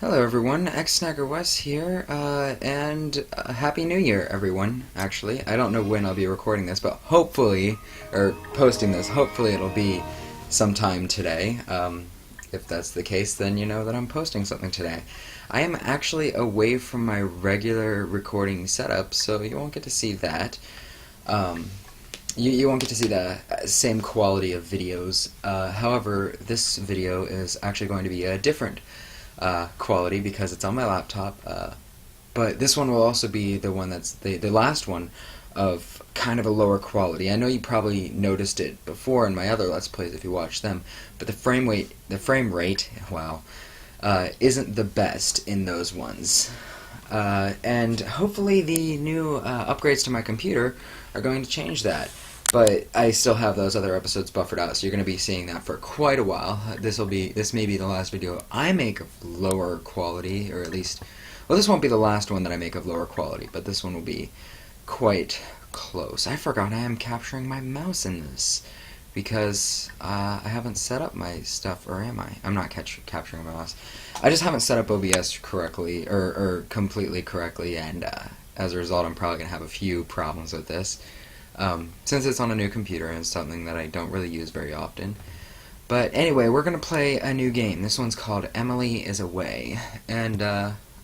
Hello everyone, X-Snagger Wes here, and Happy New Year everyone, actually. I don't know when I'll be recording this, but hopefully, or posting this, hopefully it'll be sometime today. If that's the case, then you know that I'm posting something today. I am actually away from my regular recording setup, so you won't get to see that. You won't get to see the same quality of videos. However, this video is actually going to be a different quality because it's on my laptop, but this one will also be the one that's the last one of kind of a lower quality. I know you probably noticed it before in my other Let's Plays if you watch them, but the frame rate, wow, isn't the best in those ones. And hopefully the new upgrades to my computer are going to change that. But I still have those other episodes buffered out, so you're going to be seeing that for quite a while. This may be the last video I make of lower quality, or at least, well, this won't be the last one that I make of lower quality, but this one will be quite close. I forgot I am capturing my mouse in this, because I haven't set up my stuff, or am I? I'm not capturing my mouse. I just haven't set up OBS correctly, or completely correctly, and as a result I'm probably going to have a few problems with this. Since it's on a new computer and it's something that I don't really use very often. But anyway, we're going to play a new game. This one's called Emily is Away, and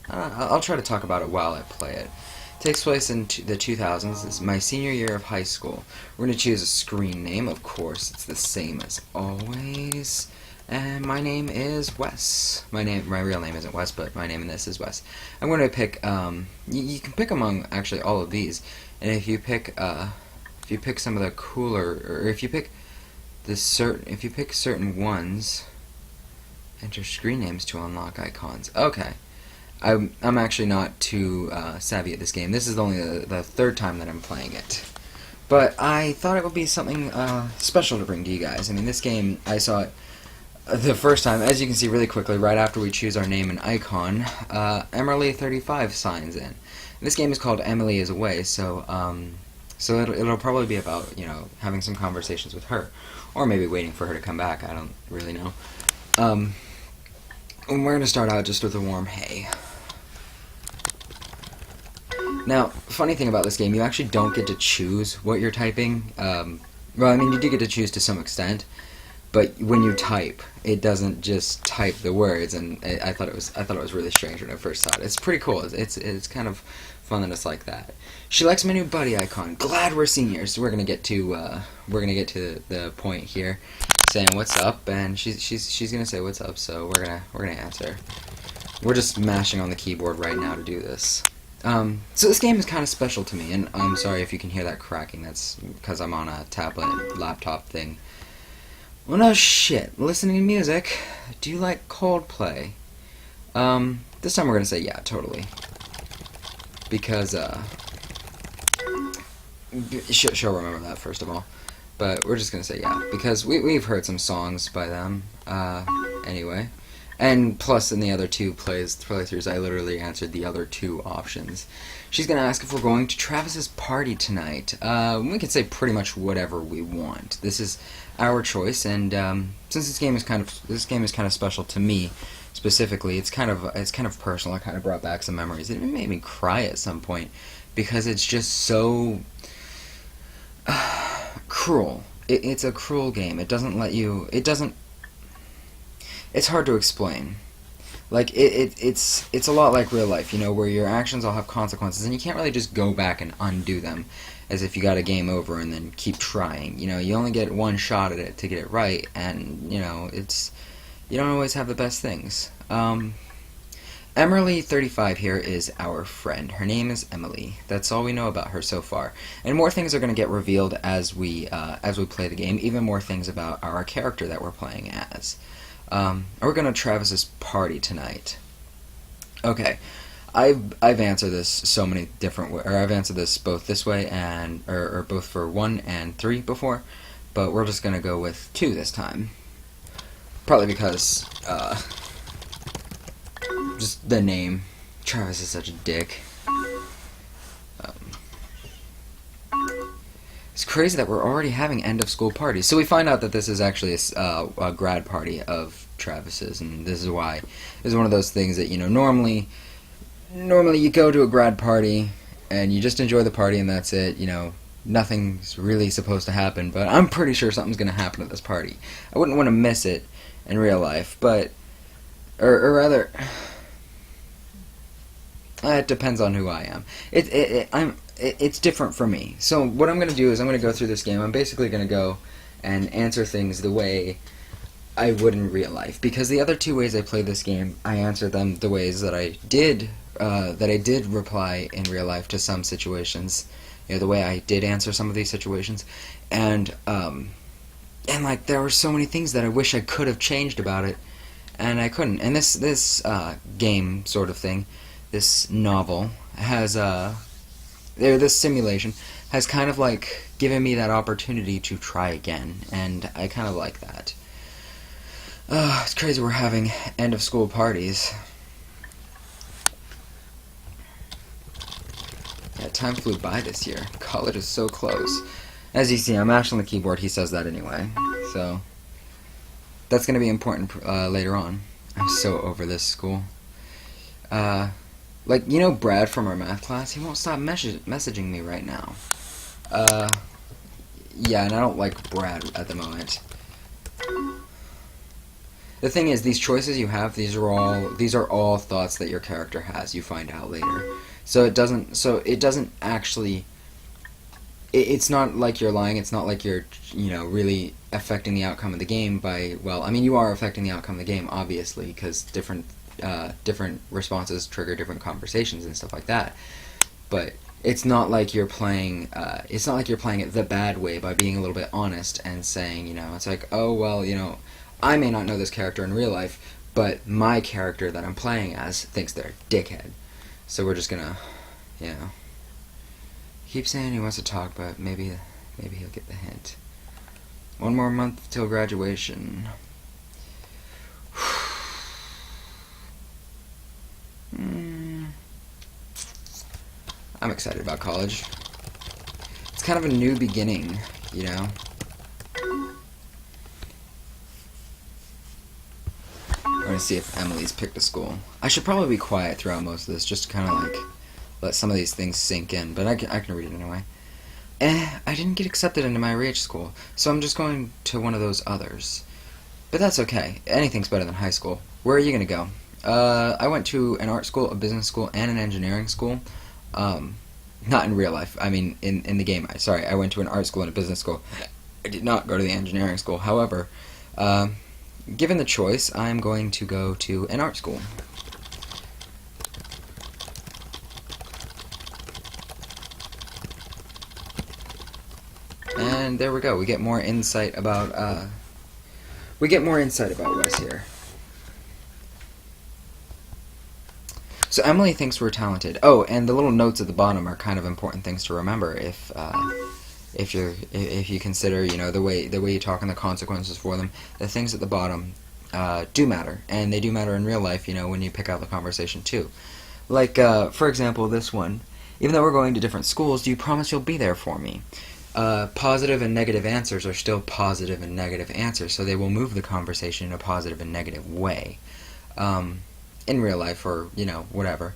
I'll try to talk about it while I play it. It takes place in the 2000s. It's my senior year of high school. We're going to choose a screen name, of course. It's the same as always. And my name is Wes. My real name isn't Wes, but my name in this is Wes. I'm going to pick, you can pick among actually all of these, and if you pick some of the cooler, or if you pick certain ones, enter screen names to unlock icons. Okay, I'm actually not too savvy at this game. This is only the third time that I'm playing it, but I thought it would be something special to bring to you guys. I mean, this game, I saw it the first time, as you can see really quickly, right after we choose our name and icon. Emily35 signs in. This game is called Emily is Away, so it'll probably be about, you know, having some conversations with her, or maybe waiting for her to come back. I don't really know. And we're gonna start out just with a warm hey. Now, funny thing about this game, you actually don't get to choose what you're typing. Well, I mean, you do get to choose to some extent, but when you type, it doesn't just type the words. And I thought it was really strange when I first saw it. It's pretty cool. It's kind of fun that it's like that. She likes my new buddy icon. Glad we're seniors. We're gonna get to the point here, saying what's up, and she's gonna say what's up. So we're gonna answer. We're just mashing on the keyboard right now to do this. So this game is kind of special to me, and I'm sorry if you can hear that cracking. That's because I'm on a tablet laptop thing. Well, no shit. Listening to music. Do you like Coldplay? This time we're gonna say yeah, totally. Because, she'll remember that first of all. But we're just gonna say yeah, because we've heard some songs by them, anyway. And plus in the other two playthroughs, I literally answered the other two options. She's gonna ask if we're going to Travis's party tonight. We can say pretty much whatever we want. This is our choice, and since this game is kind of special to me specifically, it's kind of personal. It kind of brought back some memories. It made me cry at some point because it's just so cruel. It's a cruel game. It doesn't let you. It's hard to explain. Like it's a lot like real life, you know, where your actions all have consequences, and you can't really just go back and undo them, as if you got a game over and then keep trying. You know, you only get one shot at it to get it right, and you know you don't always have the best things. Emily35 here is our friend. Her name is Emily. That's all we know about her so far. And more things are going to get revealed as we play the game. Even more things about our character that we're playing as. We're going to Travis's party tonight. Okay, I've answered this so many different ways, or I've answered this both this way and or both for 1 and 3 before, but we're just going to go with 2 this time. Probably because, just the name. Travis is such a dick. It's crazy that we're already having end-of-school parties. So we find out that this is actually a grad party of Travis is, and this is why. This is one of those things that, normally you go to a grad party and you just enjoy the party and that's it. Nothing's really supposed to happen, but I'm pretty sure something's going to happen at this party. I wouldn't want to miss it in real life, but or rather, it depends on who I am. It's different for me. So what I'm going to do is I'm going to go through this game. I'm basically going to go and answer things the way I would in real life, because the other two ways I play this game, I answer them the ways that I did reply in real life to some situations. The way I did answer some of these situations, and like there were so many things that I wish I could have changed about it, and I couldn't. And this game sort of thing, this novel has this simulation has kind of like given me that opportunity to try again, and I kind of like that. It's crazy we're having end of school parties. Yeah, time flew by this year. College is so close. As you see, I'm mashing the keyboard. He says that anyway. So, that's going to be important later on. I'm so over this school. Like, Brad from our math class? He won't stop messaging me right now. Yeah, and I don't like Brad at the moment. The thing is, these choices you have, these are all thoughts that your character has. You find out later. So it doesn't actually. It's not like you're lying. It's not like you're, really affecting the outcome of the game by. Well, I mean, you are affecting the outcome of the game, obviously, because different responses trigger different conversations and stuff like that. But it's not like you're playing. It's not like you're playing it the bad way by being a little bit honest and saying, it's like, oh well, I may not know this character in real life, but my character that I'm playing as thinks they're a dickhead. So we're just gonna, keep saying he wants to talk, but maybe he'll get the hint. 1 more month till graduation. I'm excited about college. It's kind of a new beginning, We're gonna see if Emily's picked a school. I should probably be quiet throughout most of this, just to kind of like let some of these things sink in. But I can read it anyway. I didn't get accepted into my RH school, so I'm just going to one of those others. But that's okay. Anything's better than high school. Where are you gonna go? I went to an art school, a business school, and an engineering school. Not in real life. I mean, in the game. I went to an art school and a business school. I did not go to the engineering school. However, given the choice, I'm going to go to an art school. And there we go. We get more insight about Wes here. So Emily thinks we're talented. Oh, and the little notes at the bottom are kind of important things to remember if you consider, the way you talk and the consequences for them. The things at the bottom do matter, and they do matter in real life, when you pick out the conversation too. Like, for example, this one. Even though we're going to different schools, do you promise you'll be there for me? Positive and negative answers are still positive and negative answers, so they will move the conversation in a positive and negative way. In real life, or, whatever.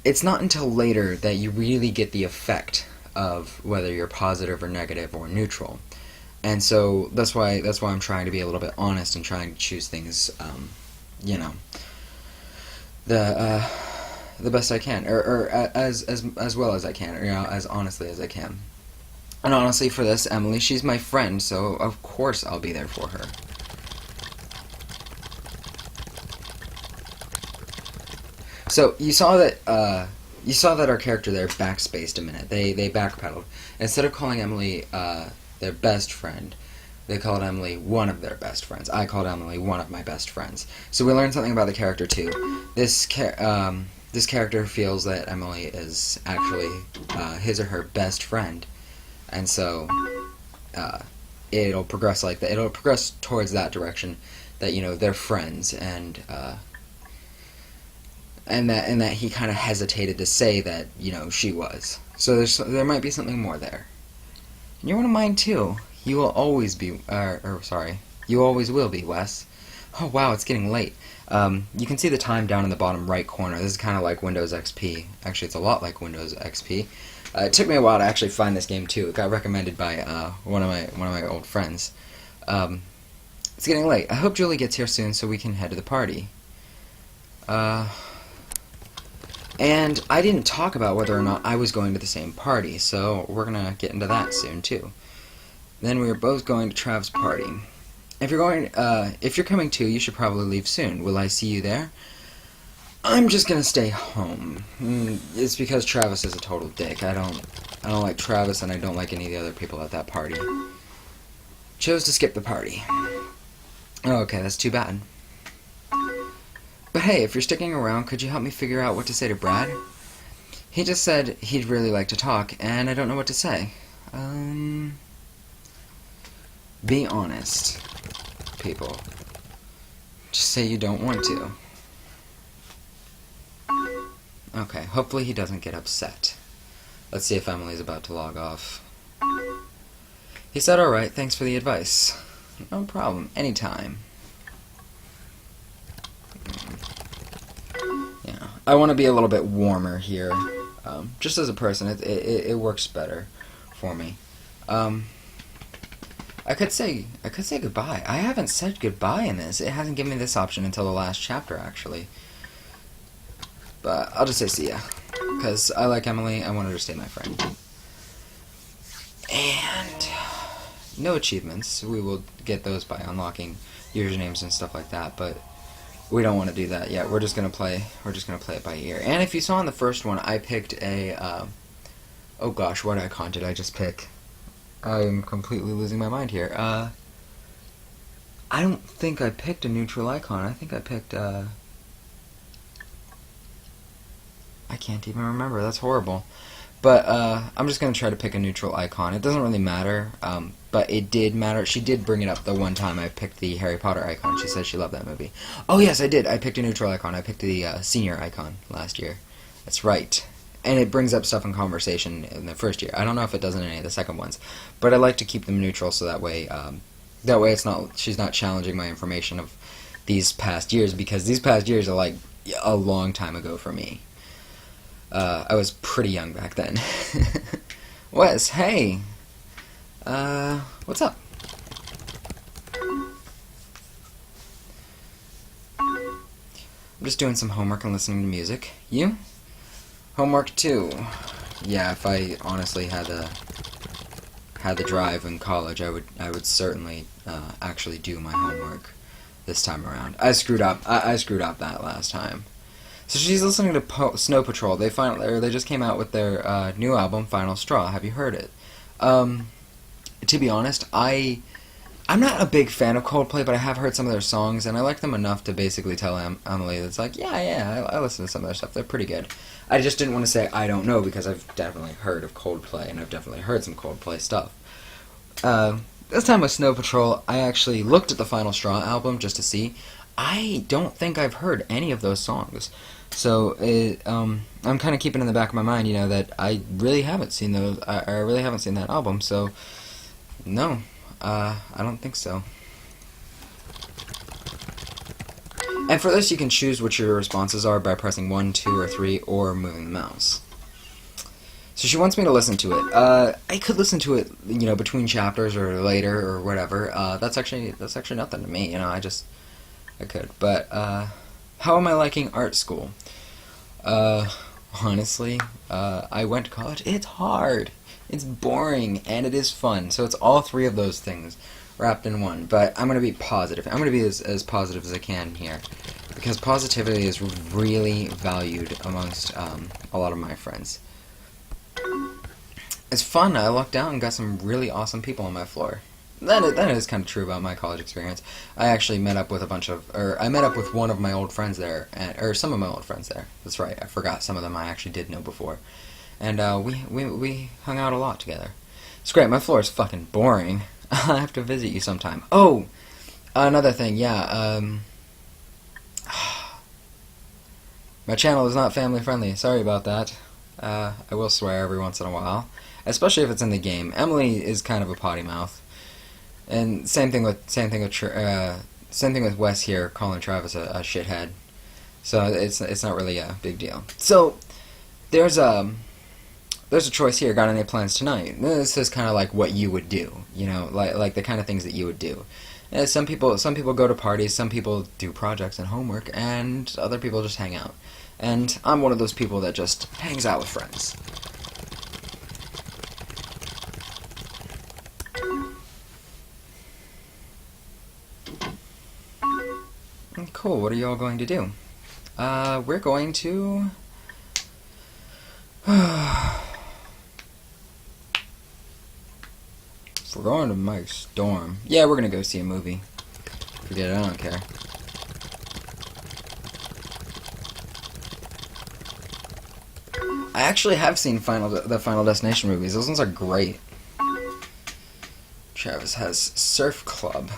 It's not until later that you really get the effect of whether you're positive or negative or neutral. And so that's why I'm trying to be a little bit honest and trying to choose things, the best I can, or as well as I can, or, as honestly as I can. And honestly, for this, Emily, she's my friend, so of course I'll be there for her. So you saw that our character there backspaced a minute. They backpedaled. Instead of calling Emily their best friend, they called Emily one of their best friends. I called Emily one of my best friends. So we learned something about the character too. This character feels that Emily is actually his or her best friend, and so it'll progress like that. It'll progress towards that direction. That they're friends, and that he kind of hesitated to say that she was. So there might be something more there. And you're one of mine too. You will always be, you always will be, Wes. Oh wow, it's getting late. You can see the time down in the bottom right corner. This is kind of like Windows XP. Actually, it's a lot like Windows XP. It took me a while to actually find this game too. It got recommended by one of my old friends. It's getting late. I hope Julie gets here soon so we can head to the party. And I didn't talk about whether or not I was going to the same party, so we're gonna get into that soon too. Then we are both going to Trav's party. If you're coming too, you should probably leave soon. Will I see you there? I'm just gonna stay home. It's because Travis is a total dick. I don't like Travis, and I don't like any of the other people at that party. Chose to skip the party. Oh, okay, that's too bad. But hey, if you're sticking around, could you help me figure out what to say to Brad? He just said he'd really like to talk, and I don't know what to say. Be honest, people. Just say you don't want to. Okay, hopefully he doesn't get upset. Let's see if Emily's about to log off. He said, alright, thanks for the advice. No problem, anytime. Yeah, I want to be a little bit warmer here. Just as a person, it works better for me. I could say goodbye. I haven't said goodbye in this. It hasn't given me this option until the last chapter, actually. But I'll just say see ya. Because I like Emily, I want her to stay my friend. And no achievements. We will get those by unlocking usernames and stuff like that, but we don't want to do that yet. We're just gonna play it by ear. And if you saw in the first one, I picked a oh gosh, what icon did I just pick? I'm completely losing my mind here. I don't think I picked a neutral icon. I think I picked I can't even remember. That's horrible. But I'm just going to try to pick a neutral icon. It doesn't really matter, but it did matter. She did bring it up the one time I picked the Harry Potter icon. She said she loved that movie. Oh yes, I did. I picked a neutral icon. I picked the senior icon last year. That's right. And it brings up stuff in conversation in the first year. I don't know if it does in any of the second ones, but I like to keep them neutral so that way she's not challenging my information of these past years, because these past years are like a long time ago for me. I was pretty young back then. Wes, hey! What's up? I'm just doing some homework and listening to music. You? Homework too. Yeah, if I honestly had the drive in college, I would certainly actually do my homework this time around. I screwed up that last time. So she's listening to Snow Patrol. They just came out with their new album, Final Straw. Have you heard it? To be honest, I'm not a big fan of Coldplay, but I have heard some of their songs, and I like them enough to basically tell Emily that's like, yeah, I listen to some of their stuff. They're pretty good. I just didn't want to say I don't know, because I've definitely heard of Coldplay, and I've definitely heard some Coldplay stuff. This time with Snow Patrol, I actually looked at the Final Straw album just to see. I don't think I've heard any of those songs. So I'm kind of keeping in the back of my mind, that I really haven't seen those. I really haven't seen that album. So no, I don't think so. And for this, you can choose which your responses are by pressing 1, 2, or 3, or moving the mouse. So she wants me to listen to it. I could listen to it, between chapters or later or whatever. That's actually nothing to me. I could. But how am I liking art school? Honestly, I went to college. It's hard. It's boring, and it is fun. So it's all three of those things wrapped in one. But I'm going to be positive. I'm going to be as positive as I can here, because positivity is really valued amongst a lot of my friends. It's fun. I lucked out and got some really awesome people on my floor. That is kind of true about my college experience. I actually met up with I met up with one of my old friends there, or some of my old friends there. That's right. I forgot some of them I actually did know before, and we hung out a lot together. It's great. My floor is fucking boring. I'll have to visit you sometime. Oh, another thing. Yeah. My channel is not family friendly. Sorry about that. I will swear every once in a while, especially if it's in the game. Emily is kind of a potty mouth. And same thing with Same thing with Wes here, calling Travis a shithead. So it's not really a big deal. So there's a choice here. Got any plans tonight? This is kind of like what you would do, you know, like the kind of things that you would do. Some people go to parties, some people do projects and homework, and other people just hang out. And I'm one of those people that just hangs out with friends. Cool. What are you all going to do? We're going to. If we're going to Mike's dorm, yeah, we're gonna go see a movie. Forget it, I don't care. I actually have seen the Final Destination movies. Those ones are great. Travis has surf club.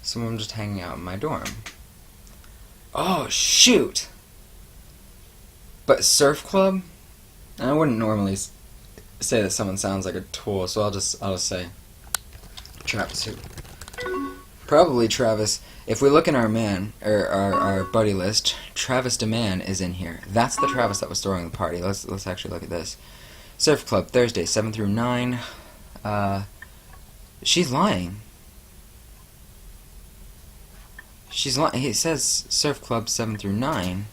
So I'm just hanging out in my dorm. Oh shoot! But surf club? I wouldn't normally say that someone sounds like a tool, so I'll just say Travis who? Probably Travis. If we look in our our buddy list, Travis DeMann is in here. That's the Travis that was throwing the party. Let's actually look at this. Surf Club Thursday 7 through 9. She's lying. She's lying. He says Surf Club 7 through 9.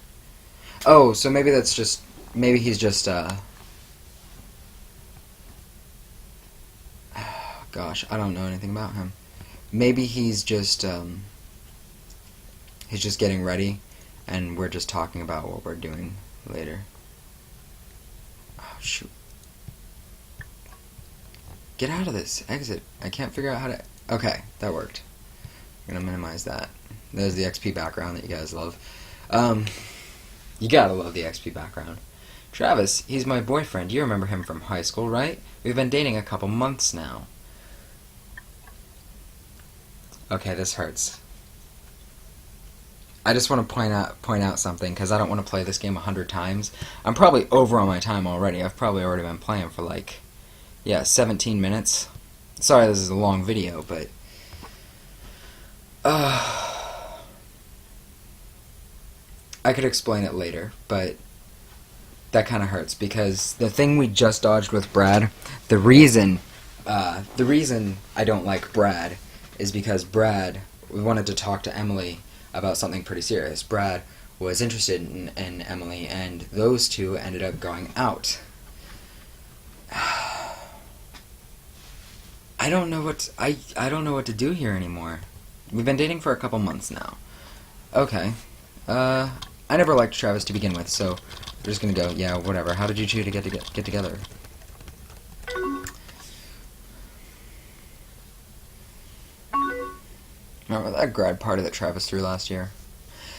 Oh, so maybe that's just he's just gosh, I don't know anything about him. Maybe he's just getting ready, and we're just talking about what we're doing later. Oh, shoot. Get out of this. Exit. I can't figure out how to... Okay, that worked. I'm gonna minimize that. There's the XP background that you guys love. You gotta love the XP background. Travis, he's my boyfriend. You remember him from high school, right? We've been dating a couple months now. Okay, this hurts. I just want to point out something, because I don't want to play this game 100 times. I'm probably over on my time already. I've probably already been playing for like, yeah, 17 minutes. Sorry this is a long video, but... I could explain it later, but that kind of hurts, because the thing we just dodged with Brad, the reason I don't like Brad is because we wanted to talk to Emily about something pretty serious. Brad was interested in Emily, and those two ended up going out. I don't know what to do here anymore. We've been dating for a couple months now. Okay. I never liked Travis to begin with, so we're just gonna go, yeah, whatever. How did you two get together? Remember that grad party that Travis threw last year?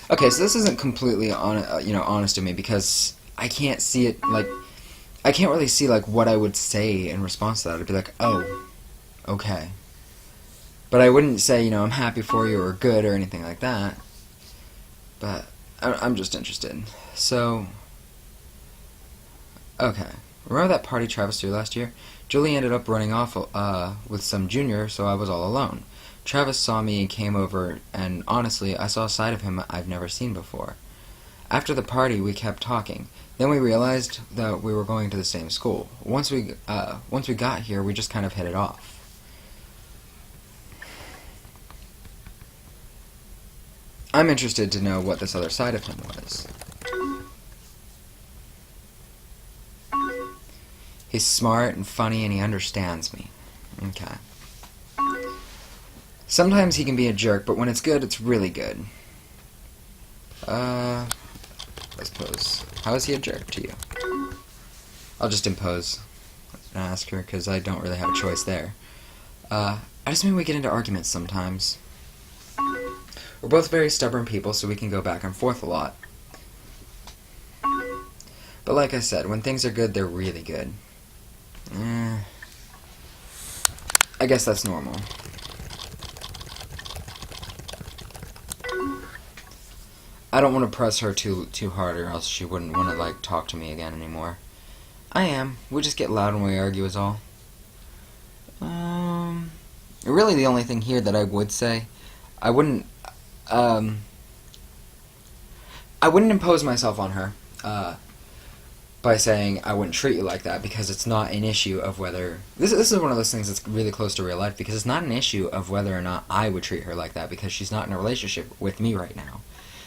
Okay, so this isn't completely honest to me, because I can't see it, like, I can't really see like what I would say in response to that. I'd be like, oh, okay. But I wouldn't say, you know, I'm happy for you or good or anything like that. But I'm just interested. So, okay. Remember that party Travis threw last year? Julie ended up running off with some junior, so I was all alone. Travis saw me and came over, and honestly, I saw a side of him I've never seen before. After the party, we kept talking. Then we realized that we were going to the same school. Once we got here, we just kind of hit it off. I'm interested to know what this other side of him was. He's smart and funny, and he understands me. Okay. Sometimes he can be a jerk, but when it's good, it's really good. I suppose. How is he a jerk to you? I'll just impose and ask her, because I don't really have a choice there. I just mean we get into arguments sometimes. We're both very stubborn people, so we can go back and forth a lot. But like I said, when things are good, they're really good. I guess that's normal. I don't want to press her too hard, or else she wouldn't want to, like, talk to me again anymore. I am. We just get loud when we argue is all. Really the only thing here that I would say, I wouldn't I wouldn't impose myself on her by saying I wouldn't treat you like that, because it's not an issue of whether... This is one of those things that's really close to real life, because it's not an issue of whether or not I would treat her like that, because she's not in a relationship with me right now.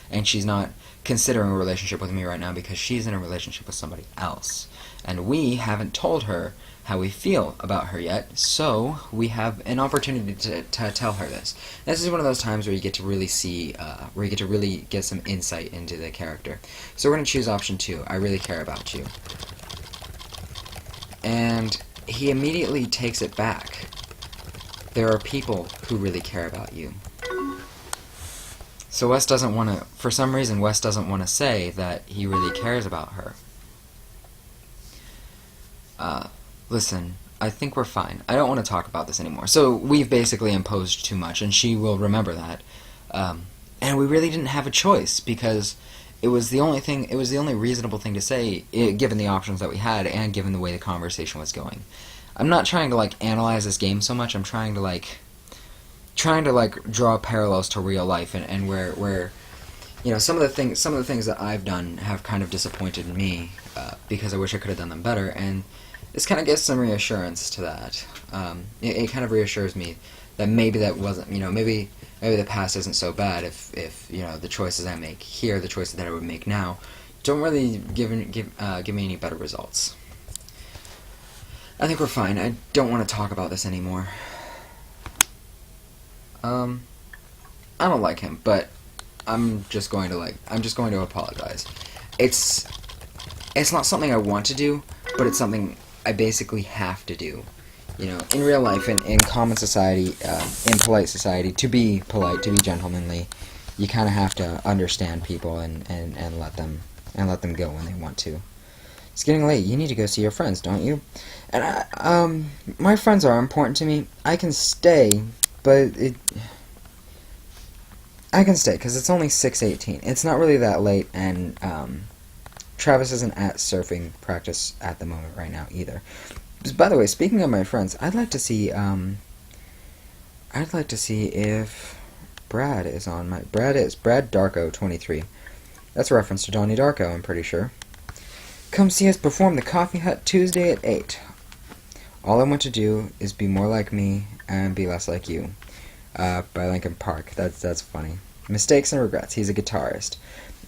And she's not considering a relationship with me right now because she's in a relationship with somebody else. And we haven't told her how we feel about her yet, so we have an opportunity to tell her this. This is one of those times where you get to really see, where you get to really get some insight into the character. So we're going to choose option 2, I really care about you. And he immediately takes it back. There are people who really care about you. So Wes doesn't want to, for some reason, Wes doesn't want to say that he really cares about her. Listen, I think we're fine. I don't want to talk about this anymore. So we've basically imposed too much, and she will remember that. And we really didn't have a choice, because it was the only thing, it was the only reasonable thing to say, given the options that we had, and given the way the conversation was going. I'm not trying to, like, analyze this game so much. I'm trying to draw parallels to real life, and where you know, some of the things that I've done have kind of disappointed me, because I wish I could have done them better, and this kind of gives some reassurance to that. It kind of reassures me that maybe that wasn't, you know, maybe the past isn't so bad if you know, the choices I make here, the choices that I would make now, don't really give me any better results. I think we're fine. I don't want to talk about this anymore. I don't like him, but I'm just going to apologize. It's not something I want to do, but it's something I basically have to do. You know, in real life, in common society, in polite society, to be polite, to be gentlemanly, you kind of have to understand people and let them go when they want to. It's getting late. You need to go see your friends, don't you? And my friends are important to me. I can stay, but I can stay because it's only 6:18. It's not really that late, and Travis isn't at surfing practice at the moment right now either. By the way, speaking of my friends, I'd like to see if Brad is on my... Brad Darko 23. That's a reference to Donnie Darko, I'm pretty sure. Come see us perform the Coffee Hut Tuesday at 8. All I want to do is be more like me and be less like you. By Linkin Park. That's funny. Mistakes and Regrets. He's a guitarist.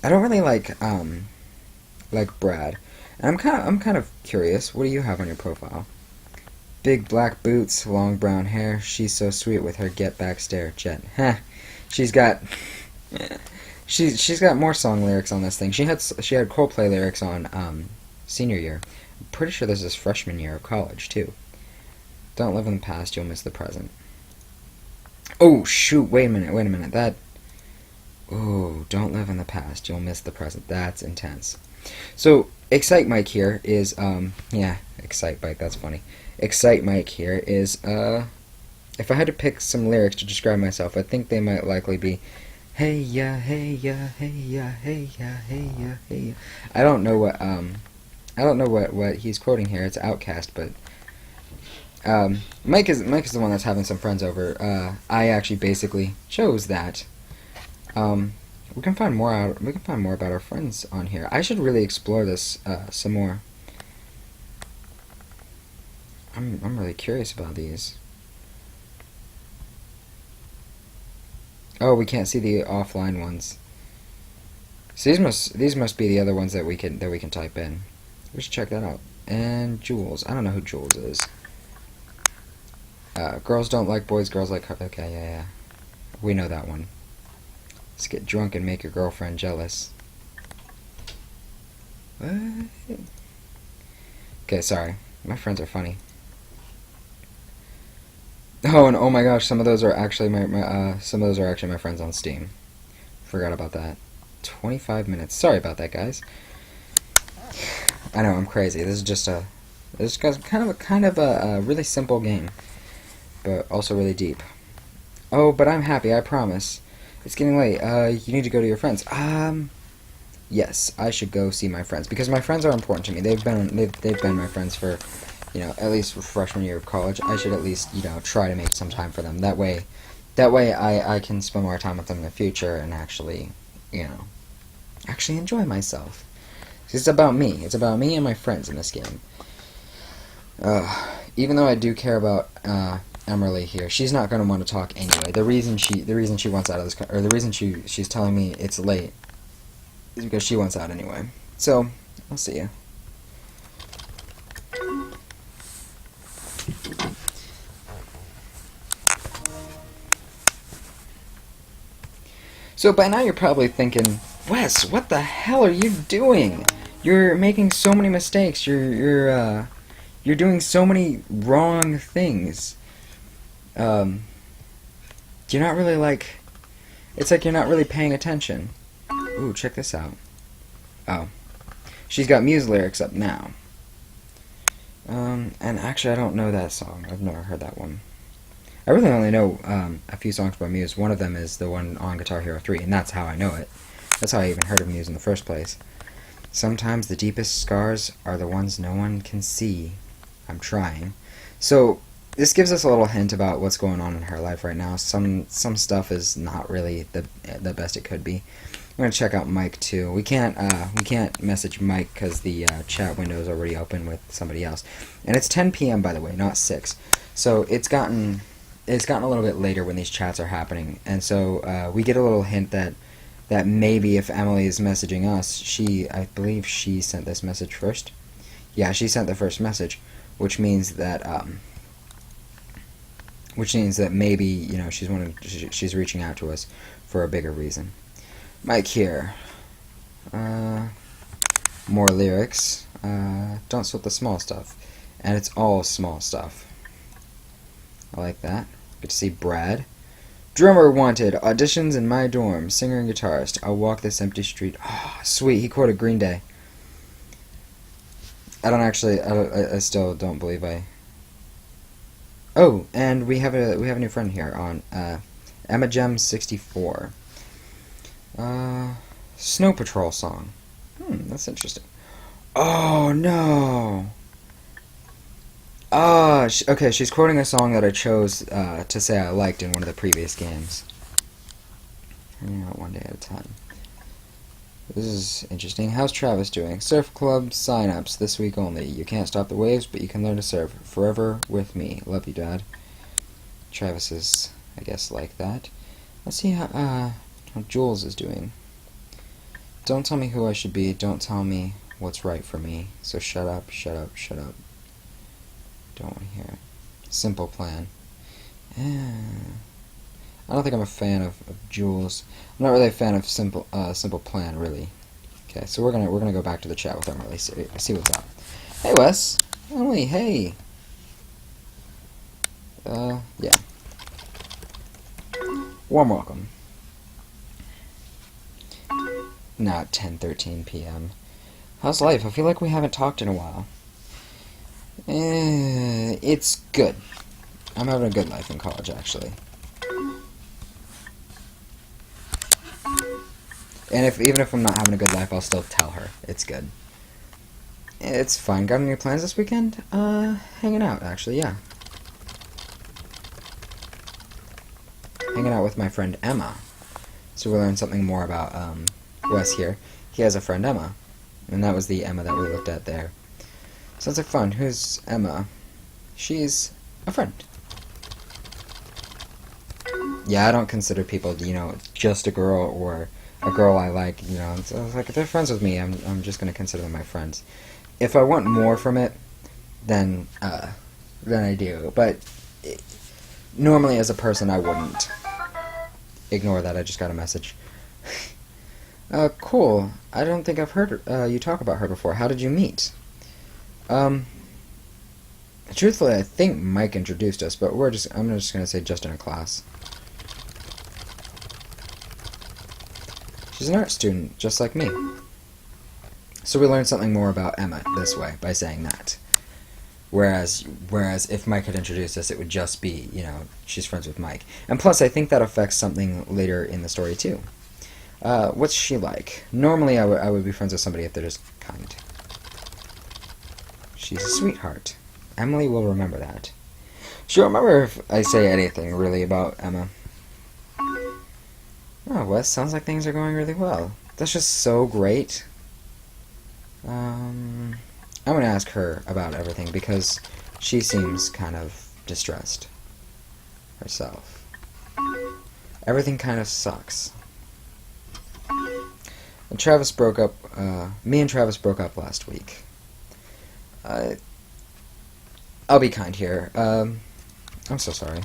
I don't really like Brad. And I'm kind of curious. What do you have on your profile? Big black boots, long brown hair. She's so sweet with her get back stare. Jet. Heh. She's got more song lyrics on this thing. She had Coldplay lyrics on senior year. I'm pretty sure this is freshman year of college too. Don't live in the past, you'll miss the present. Oh shoot! Wait a minute. Oh, don't live in the past, you'll miss the present. That's intense. So Excite Mike here is Excite Mike. That's funny. Excite Mike here is if I had to pick some lyrics to describe myself, I think they might likely be, hey ya, hey ya, hey ya, hey ya, hey ya, hey ya. I don't know what he's quoting here. It's Outkast, but Mike is the one that's having some friends over. I actually basically chose that. We can find more out. We can find more about our friends on here. I should really explore this some more. I'm really curious about these. Oh, we can't see the offline ones. So these must be the other ones that we can type in. We should check that out. And Jules. I don't know who Jules is. Girls don't like boys, girls like her. Okay, yeah. We know that one. Let's get drunk and make your girlfriend jealous. What? Okay, sorry. My friends are funny. Oh, and oh my gosh, some of those are actually my friends on Steam. Forgot about that. 25 minutes. Sorry about that, guys. I know, I'm crazy. This is kind of a really simple game, but also really deep. Oh, but I'm happy, I promise. It's getting late. You need to go to your friends. Yes, I should go see my friends because my friends are important to me. They've been my friends for, you know, at least for freshman year of college. I should at least, you know, try to make some time for them. That way, That way I can spend more time with them in the future and actually, you know, actually enjoy myself. It's about me. It's about me and my friends in this game. Even though I do care about Emily here, she's not going to want to talk anyway. The reason she wants out of this, or the reason she's telling me it's late, is because she wants out anyway. So I'll see you. So by now you're probably thinking, Wes, what the hell are you doing? You're making so many mistakes. You're doing so many wrong things. You're not really it's like you're not really paying attention. Ooh, check this out. Oh. She's got Muse lyrics up now. And actually I don't know that song. I've never heard that one. I really only know a few songs by Muse. One of them is the one on Guitar Hero 3, and that's how I know it. That's how I even heard of Muse in the first place. Sometimes the deepest scars are the ones no one can see. I'm trying. So this gives us a little hint about what's going on in her life right now. Some stuff is not really the best it could be. We're gonna check out Mike too. We can't message Mike because the chat window is already open with somebody else, and it's 10 p.m. by the way, not 6. So it's gotten a little bit later when these chats are happening, and so we get a little hint that maybe if Emily is messaging us, I believe she sent this message first. Yeah, she sent the first message, which means that maybe, you know, she's reaching out to us for a bigger reason. Mike here. More lyrics. Don't sweat the small stuff, and it's all small stuff. I like that. Good to see Brad. Drummer wanted. Auditions in my dorm. Singer and guitarist. I'll walk this empty street. Oh, sweet. He quoted Green Day. I still don't believe I... Oh, and we have a new friend here on Emma Gem 64. Snow Patrol song. That's interesting. Oh no. Okay, she's quoting a song that I chose to say I liked in one of the previous games. Hanging out one day at a time. This is interesting. How's Travis doing? Surf Club sign-ups this week only. You can't stop the waves, but you can learn to surf. Forever with me. Love you, Dad. Travis is, I guess, like that. Let's see how Jules is doing. Don't tell me who I should be. Don't tell me what's right for me. So shut up, shut up, shut up. Don't want to hear it. Simple Plan. I don't think I'm a fan of Jules. I'm not really a fan of Simple Plan, really. Okay, so we're gonna go back to the chat with Emily. See what's up. Hey Wes, Emily. Hey. Yeah. Warm welcome. Now at 10:13 p.m. How's life? I feel like we haven't talked in a while. It's good. I'm having a good life in college, actually. And even if I'm not having a good life, I'll still tell her it's good. It's fine. Got any plans this weekend? Hanging out, actually, yeah. Hanging out with my friend Emma. So we learned something more about Wes here. He has a friend Emma, and that was the Emma that we looked at there. Sounds like fun. Who's Emma? She's a friend. Yeah, I don't consider people, you know, just a girl or a girl I like, you know. So like, if they're friends with me, I'm just gonna consider them my friends. If I want more from it, then I do. But normally, as a person, I wouldn't. Ignore that. I just got a message. Cool. I don't think I've heard you talk about her before. How did you meet? Truthfully, I think Mike introduced us, but I'm just gonna say just in a class. She's an art student, just like me. So we learned something more about Emma this way, by saying that. Whereas if Mike had introduced us, it would just be, you know, she's friends with Mike. And plus, I think that affects something later in the story, too. What's she like? Normally, I would be friends with somebody if they're just kind. She's a sweetheart. Emily will remember that. She'll remember if I say anything, really, about Emma. Oh, Wes, sounds like things are going really well. That's just so great. I'm gonna ask her about everything because she seems kind of distressed herself. Everything kind of sucks. And Travis broke up, me and Travis broke up last week. I'll be kind here. I'm so sorry.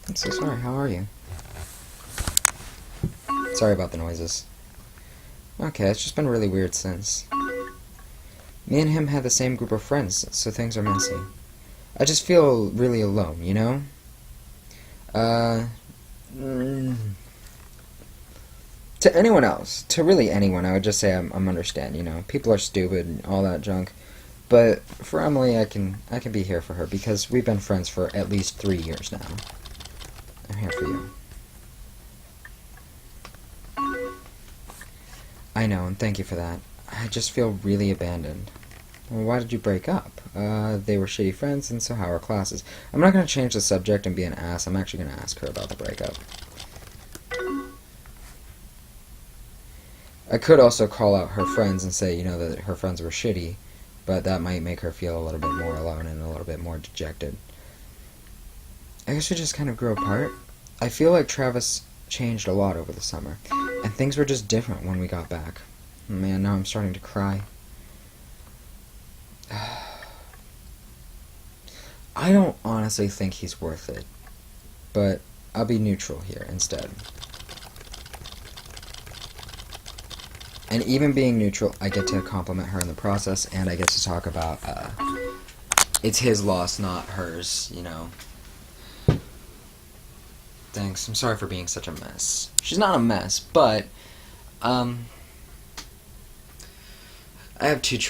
I'm so sorry, how are you? Sorry about the noises. Okay, it's just been really weird since. Me and him had the same group of friends, so things are messy. I just feel really alone, you know? To anyone else, to really anyone, I would just say I'm understand, you know? People are stupid and all that junk. But for Emily, I can be here for her because we've been friends for at least 3 years now. I'm here for you. I know, and thank you for that. I just feel really abandoned. Well, why did you break up? They were shitty friends, and so how are classes? I'm not going to change the subject and be an ass. I'm actually going to ask her about the breakup. I could also call out her friends and say, you know, that her friends were shitty, but that might make her feel a little bit more alone and a little bit more dejected. I guess we just kind of grew apart. I feel like Travis changed a lot over the summer, and things were just different when we got back. Man, now I'm starting to cry. I don't honestly think he's worth it, but I'll be neutral here instead. And even being neutral, I get to compliment her in the process, and I get to talk about, it's his loss, not hers, you know. Thanks, I'm sorry for being such a mess. She's not a mess, but, I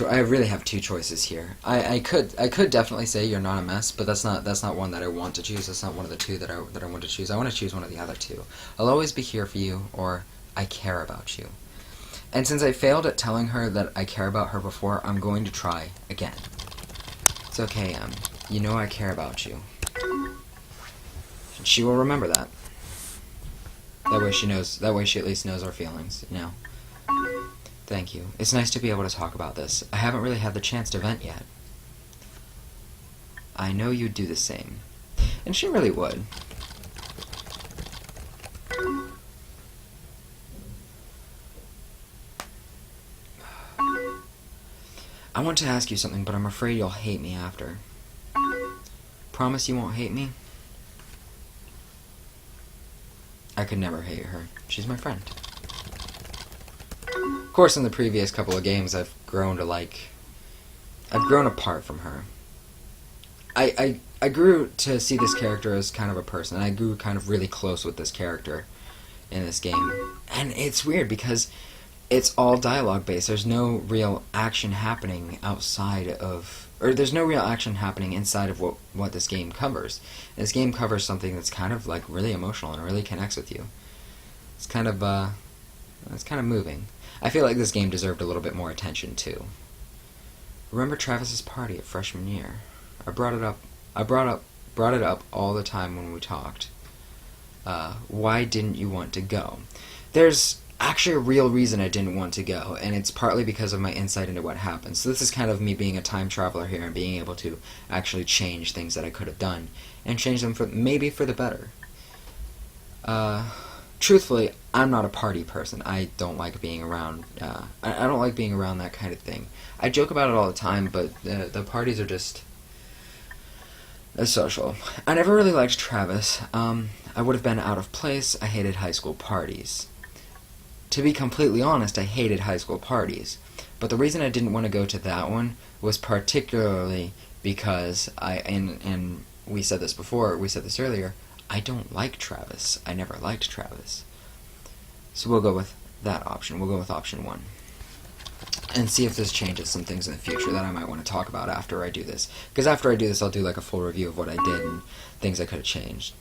really have two choices here. I could definitely say you're not a mess, but that's not one that I want to choose. That's not one of the two that I want to choose. I want to choose one of the other two. I'll always be here for you, or I care about you. And since I failed at telling her that I care about her before, I'm going to try again. It's okay, you know I care about you. She will remember that. That way she knows. That way she at least knows our feelings, you know. Thank you. It's nice to be able to talk about this. I haven't really had the chance to vent yet. I know you'd do the same. And she really would. I want to ask you something, but I'm afraid you'll hate me after. Promise you won't hate me? I could never hate her. She's my friend. Of course, in the previous couple of games, I've grown apart from her. I grew to see this character as kind of a person. I grew kind of really close with this character in this game. And it's weird because it's all dialogue based. There's no real action happening outside of, or there's no real action happening inside of what this game covers. This game covers something that's kind of like really emotional and really connects with you. It's kind of moving. I feel like this game deserved a little bit more attention too. Remember Travis's party at freshman year? I brought it up all the time when we talked. Why didn't you want to go? There's actually a real reason I didn't want to go, and it's partly because of my insight into what happened. So this is kind of me being a time traveler here and being able to actually change things that I could have done, and change them maybe for the better. Truthfully, I'm not a party person. I don't like being around, I don't like being around that kind of thing. I joke about it all the time, but the parties are just social. I never really liked Travis. I would have been out of place. I hated high school parties. To be completely honest, I hated high school parties. But the reason I didn't want to go to that one was particularly because and we said this before, we said this earlier, I don't like Travis. I never liked Travis. So we'll go with that option. We'll go with option 1. And see if this changes some things in the future that I might want to talk about after I do this. Because after I do this, I'll do like a full review of what I did and things I could have changed.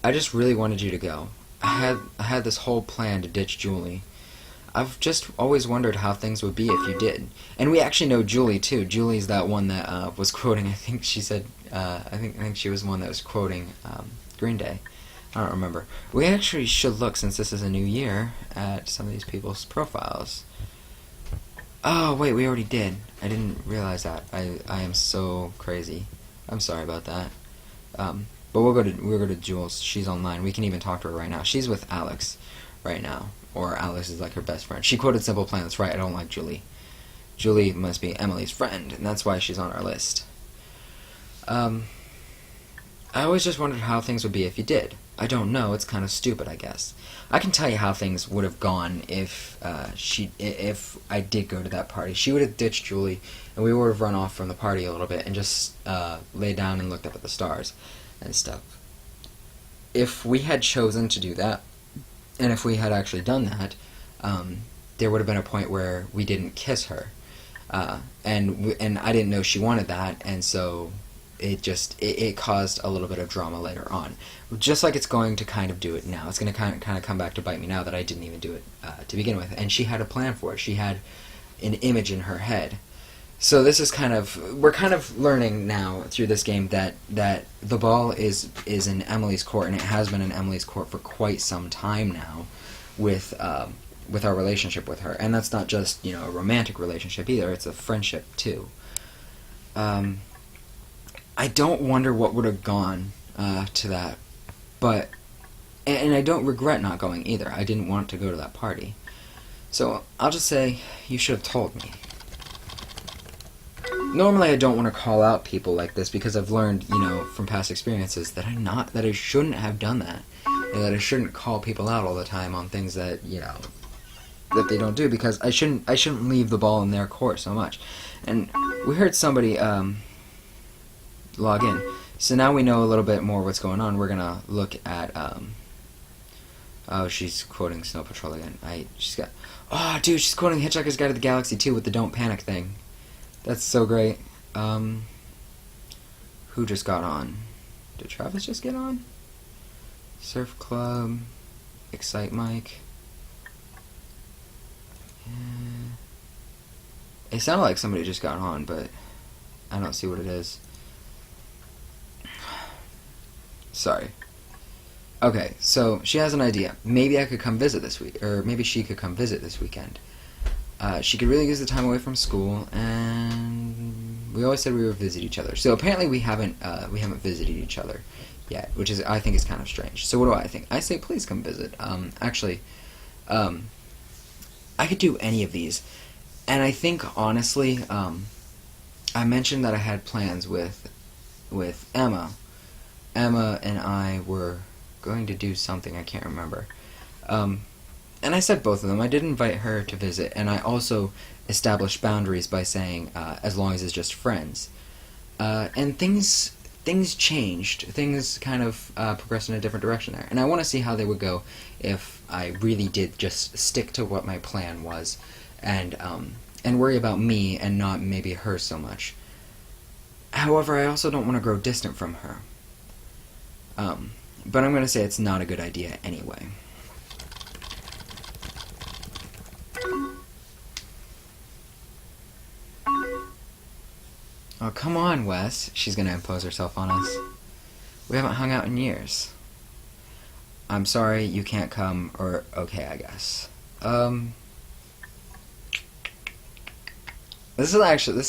I just really wanted you to go. I had this whole plan to ditch Julie. I've just always wondered how things would be if you did. And we actually know Julie too. Julie's that one that was quoting, I think she said, I think she was the one that was quoting Green Day. I don't remember. We actually should look, since this is a new year, at some of these people's profiles. Oh, wait, we already did. I didn't realize that. I am so crazy. I'm sorry about that. But we'll go to Jules. She's online. We can even talk to her right now. She's with Alex right now. Or Alex is like her best friend. She quoted Simple Plan. That's right. I don't like Julie. Julie must be Emily's friend, and that's why she's on our list. I always just wondered how things would be if you did. I don't know. It's kind of stupid, I guess. I can tell you how things would have gone if I did go to that party. She would have ditched Julie, and we would have run off from the party a little bit and just laid down and looked up at the stars and stuff. If we had chosen to do that, and if we had actually done that, there would have been a point where we didn't kiss her, and I didn't know she wanted that, and so it caused a little bit of drama later on, just like it's going to kind of do it now. It's going to kind of come back to bite me now that I didn't even do it to begin with. And she had a plan for it. She had an image in her head. So this is we're kind of learning now through this game that the ball is in Emily's court, and it has been in Emily's court for quite some time now, with our relationship with her. And that's not just a romantic relationship either. It's a friendship too. I don't wonder what would have gone to that, but and I don't regret not going either. I didn't want to go to that party, so I'll just say you should have told me. Normally, I don't want to call out people like this because I've learned, from past experiences that I shouldn't have done that, and that I shouldn't call people out all the time on things that that they don't do, because I shouldn't leave the ball in their court so much. And we heard somebody log in. So now we know a little bit more what's going on. We're gonna look at oh, she's quoting Snow Patrol again. She's quoting Hitchhiker's Guide to the Galaxy 2 with the don't panic thing. That's so great. Who just got on? Did Travis just get on? Surf Club, Excite Mike. It sounded like somebody just got on, but I don't see what it is. Sorry. Okay, so she has an idea. Maybe I could come visit this week, or maybe she could come visit this weekend. She could really use the time away from school, and we always said we would visit each other. So apparently we haven't visited each other yet, which I think is kind of strange. So what do I think? I say please come visit. Actually, I could do any of these, and I think honestly, I mentioned that I had plans with Emma. Emma and I were going to do something, I can't remember. And I said both of them. I did invite her to visit, and I also established boundaries by saying, as long as it's just friends. And things changed. Things kind of progressed in a different direction there. And I want to see how they would go if I really did just stick to what my plan was, and worry about me and not maybe her so much. However, I also don't want to grow distant from her. But I'm going to say it's not a good idea anyway. Oh, come on, Wes. She's going to impose herself on us. We haven't hung out in years. I'm sorry, you can't come, or okay, I guess. This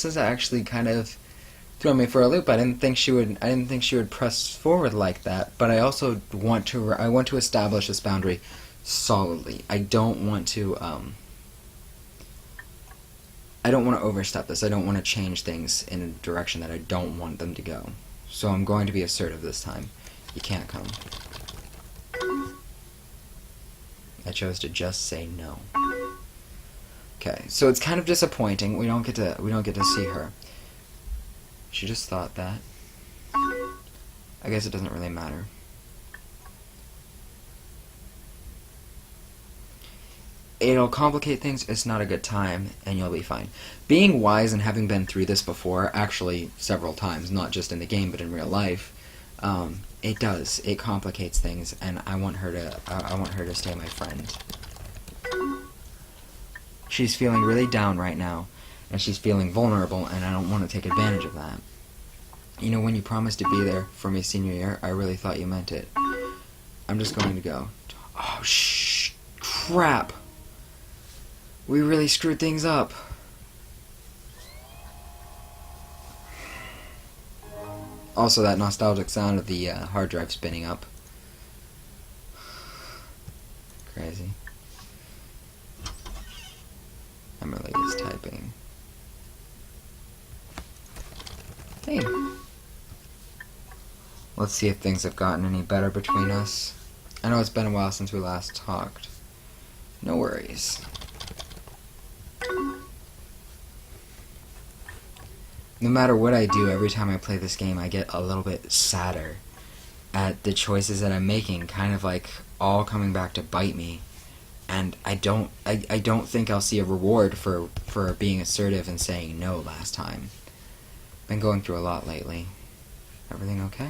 is actually kind of throw me for a loop. I didn't think she would press forward like that. But I also want to establish this boundary solidly. I don't want to overstep this. I don't want to change things in a direction that I don't want them to go. So I'm going to be assertive this time. You can't come. I chose to just say no. Okay, so it's kind of disappointing. We don't get to see her. She just thought that. I guess it doesn't really matter. It'll complicate things. It's not a good time, and you'll be fine. Being wise and having been through this before, actually several times, not just in the game but in real life, it does. It complicates things, and I want her to stay my friend. She's feeling really down right now, and she's feeling vulnerable, and I don't want to take advantage of that. When you promised to be there for me senior year, I really thought you meant it. I'm just going to go. Oh, crap. We really screwed things up. Also, that nostalgic sound of the hard drive spinning up. Crazy. Emily is typing. Hey. Let's see if things have gotten any better between us. I know it's been a while since we last talked. No worries. No matter what I do, every time I play this game, I get a little bit sadder at the choices that I'm making, kind of like all coming back to bite me. And I don't think I'll see a reward for being assertive and saying no last time. Been going through a lot lately. Everything okay?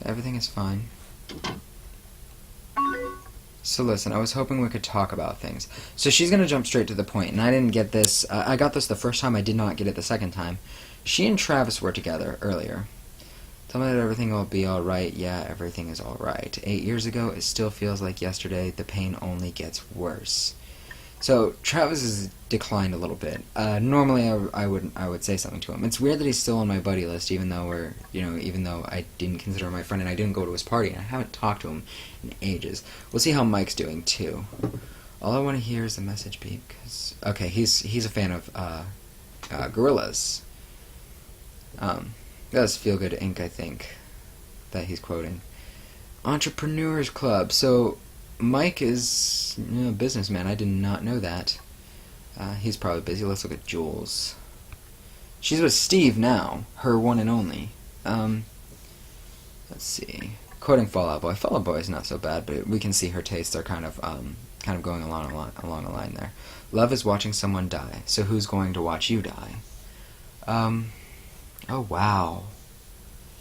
Everything is fine. So listen, I was hoping we could talk about things. So she's going to jump straight to the point, and I didn't get this. I got this the first time, I did not get it the second time. She and Travis were together earlier. Tell me that everything will be alright. Yeah, everything is alright. 8 years ago, it still feels like yesterday. The pain only gets worse. So Travis has declined a little bit. Normally, I would say something to him. It's weird that he's still on my buddy list, even though even though I didn't consider him my friend and I didn't go to his party, and I haven't talked to him in ages. We'll see how Mike's doing too. All I want to hear is the message beep. Cause okay, he's a fan of Gorillas. That's Feel Good Inc. I think that he's quoting. Entrepreneurs Club. So Mike is a businessman. I did not know that. He's probably busy. Let's look at Jules. She's with Steve now, her one and only. Let's see. Quoting Fall Out Boy. Fall Out Boy is not so bad, but we can see her tastes are kind of going along the line there. Love is watching someone die. So who's going to watch you die? Oh wow.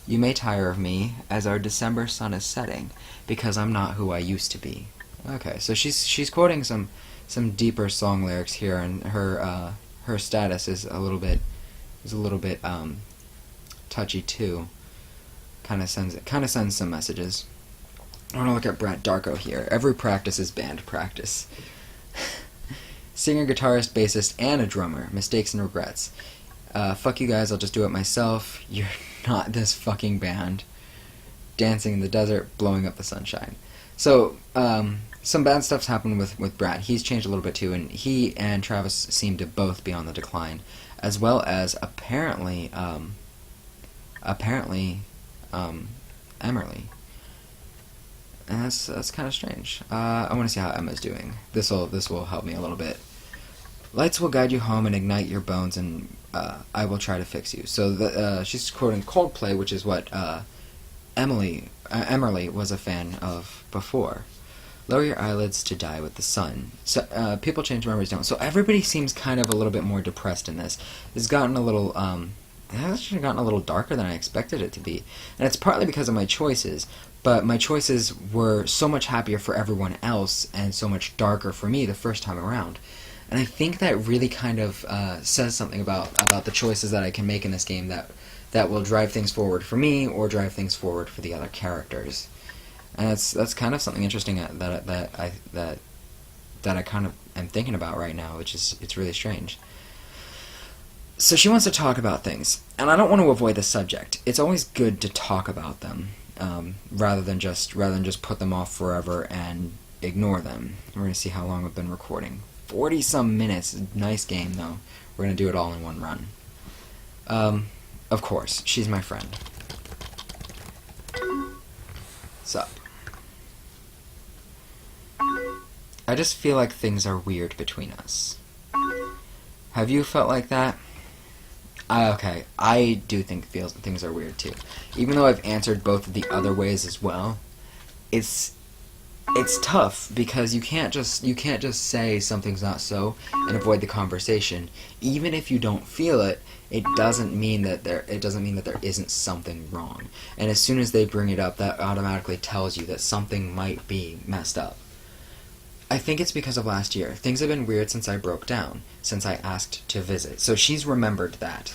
You may tire of me as our December sun is setting, because I'm not who I used to be. Okay, so she's quoting some deeper song lyrics here, and her status is a little bit touchy too. Kind of sends some messages. I want to look at Brett Darko here. Every practice is band practice. Singer, guitarist, bassist, and a drummer. Mistakes and regrets. Fuck you guys, I'll just do it myself. You're not this fucking band. Dancing in the desert, blowing up the sunshine. So, some bad stuff's happened with Brad. He's changed a little bit too, and he and Travis seem to both be on the decline, as well as apparently Emily. And that's kind of strange. I want to see how Emma's doing. This will help me a little bit. Lights will guide you home and ignite your bones, and I will try to fix you. So she's quoting Coldplay, which is what Emily was a fan of before. Lower your eyelids to die with the sun. So people change, memories don't. So everybody seems kind of a little bit more depressed in this. It's gotten a little it has actually gotten a little darker than I expected it to be, and it's partly because of my choices. But my choices were so much happier for everyone else and so much darker for me the first time around. And I think that really kind of says something about the choices that I can make in this game that will drive things forward for me or drive things forward for the other characters. And that's kind of something interesting that I kind of am thinking about right now, which is it's really strange. So she wants to talk about things, and I don't want to avoid the subject. It's always good to talk about them, rather than just put them off forever and ignore them. We're gonna see how long we've been recording. 40-some minutes. Nice game, though. We're gonna do it all in one run. Of course, she's my friend. Sup? I just feel like things are weird between us. Have you felt like that? Okay, I do think things are weird too. Even though I've answered both of the other ways as well, it's tough because you can't just say something's not so and avoid the conversation. Even if you don't feel it, it doesn't mean that there isn't something wrong. And as soon as they bring it up, that automatically tells you that something might be messed up. I think it's because of last year. Things have been weird since I broke down, since I asked to visit. So she's remembered that.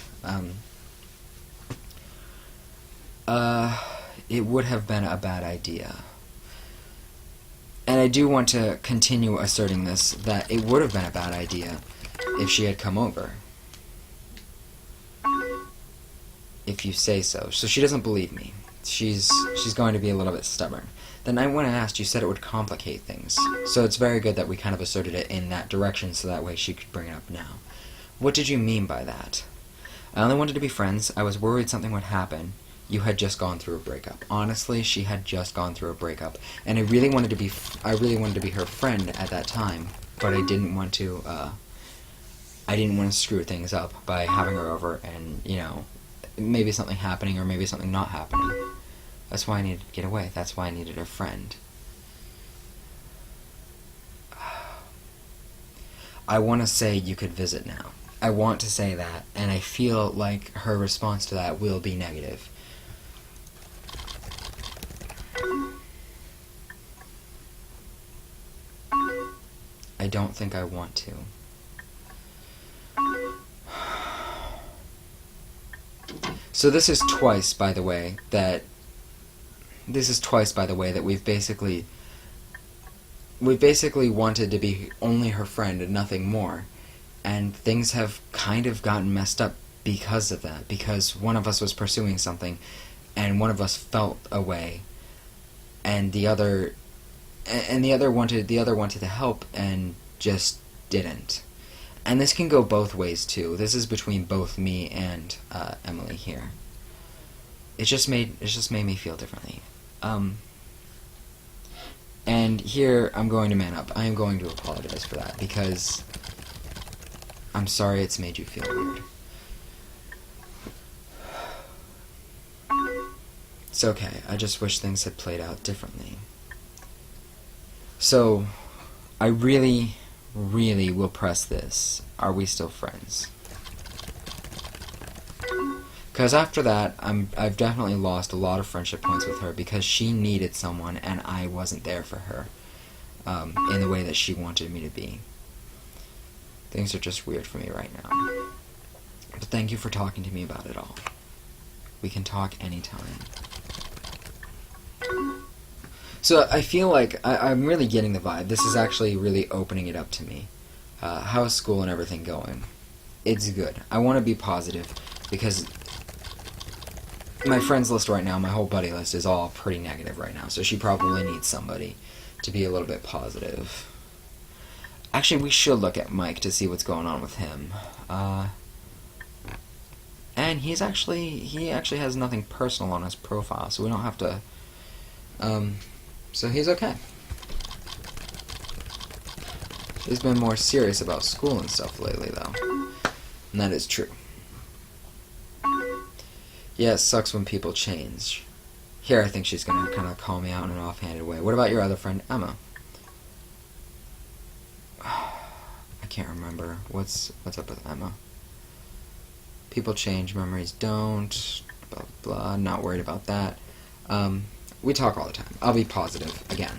It would have been a bad idea. And I do want to continue asserting this, that it would have been a bad idea if she had come over. If you say so. So she doesn't believe me. She's going to be a little bit stubborn. The night when I asked, you said it would complicate things. So it's very good that we kind of asserted it in that direction so that way she could bring it up now. What did you mean by that? I only wanted to be friends. I was worried something would happen. You had just gone through a breakup. Honestly, she had just gone through a breakup, and I really wanted to be her friend at that time, but I didn't want to screw things up by having her over and, you know, maybe something happening or maybe something not happening. That's why I needed to get away. That's why I needed a friend. I want to say you could visit now. I want to say that, and I feel like her response to that will be negative. I don't think I want to. So this is twice, by the way, that we've basically wanted to be only her friend and nothing more. And things have kind of gotten messed up because of that. Because one of us was pursuing something, and one of us felt a way, and the other wanted to help and just didn't. And this can go both ways too. This is between both me and Emily here. It just made me feel differently. And here I'm going to man up. I am going to apologize for that because I'm sorry it's made you feel weird. It's okay. I just wish things had played out differently. So, I really will press this. Are we still friends? Because after that, I've definitely lost a lot of friendship points with her because she needed someone and I wasn't there for her in the way that she wanted me to be. Things are just weird for me right now. But thank you for talking to me about it all. We can talk anytime. So I feel like I'm really getting the vibe. This is actually really opening it up to me. How is school and everything going? It's good. I want to be positive because my friends list right now, my whole buddy list is all pretty negative right now. So she probably needs somebody to be a little bit positive. Actually, we should look at Mike to see what's going on with him. And he actually has nothing personal on his profile, so we don't have to. So he's okay. He's been more serious about school and stuff lately, though. And that is true. Yeah, it sucks when people change. Here, I think she's gonna kind of call me out in an offhanded way. What about your other friend, Emma? I can't remember. What's up with Emma? People change, memories don't. Blah blah. Not worried about that. We talk all the time. I'll be positive again.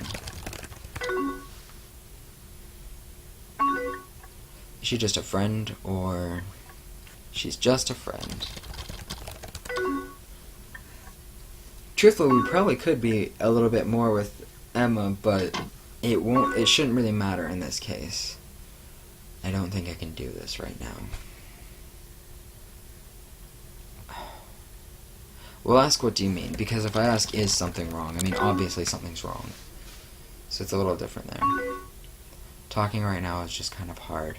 Is she just a friend, or she's just a friend? Truthfully, we probably could be a little bit more with Emma, but it shouldn't really matter in this case. I don't think I can do this right now. We'll ask, what do you mean? Because if I ask, is something wrong? I mean, obviously something's wrong. So it's a little different there. Talking right now is just kind of hard.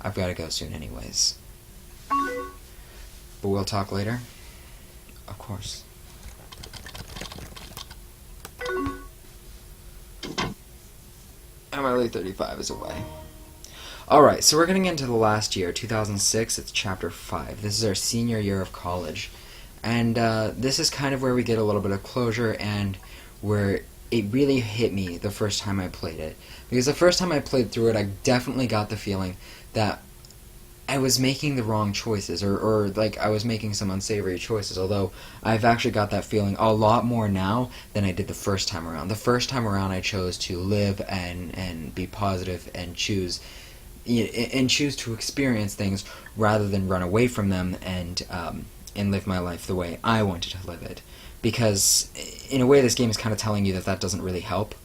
I've got to go soon anyways. But we'll talk later? Of course. Emily 35 is away. Alright, so we're getting into the last year, 2006, it's chapter 5. This is our senior year of college. And this is kind of where we get a little bit of closure and where it really hit me the first time I played it. Because the first time I played through it, I definitely got the feeling that I was making the wrong choices, or like I was making some unsavory choices, although I've actually got that feeling a lot more now than I did the first time around. The first time around I chose to live and be positive and choose to experience things rather than run away from them and and live my life the way I wanted to live it. Because, in a way, this game is kind of telling you that that doesn't really help.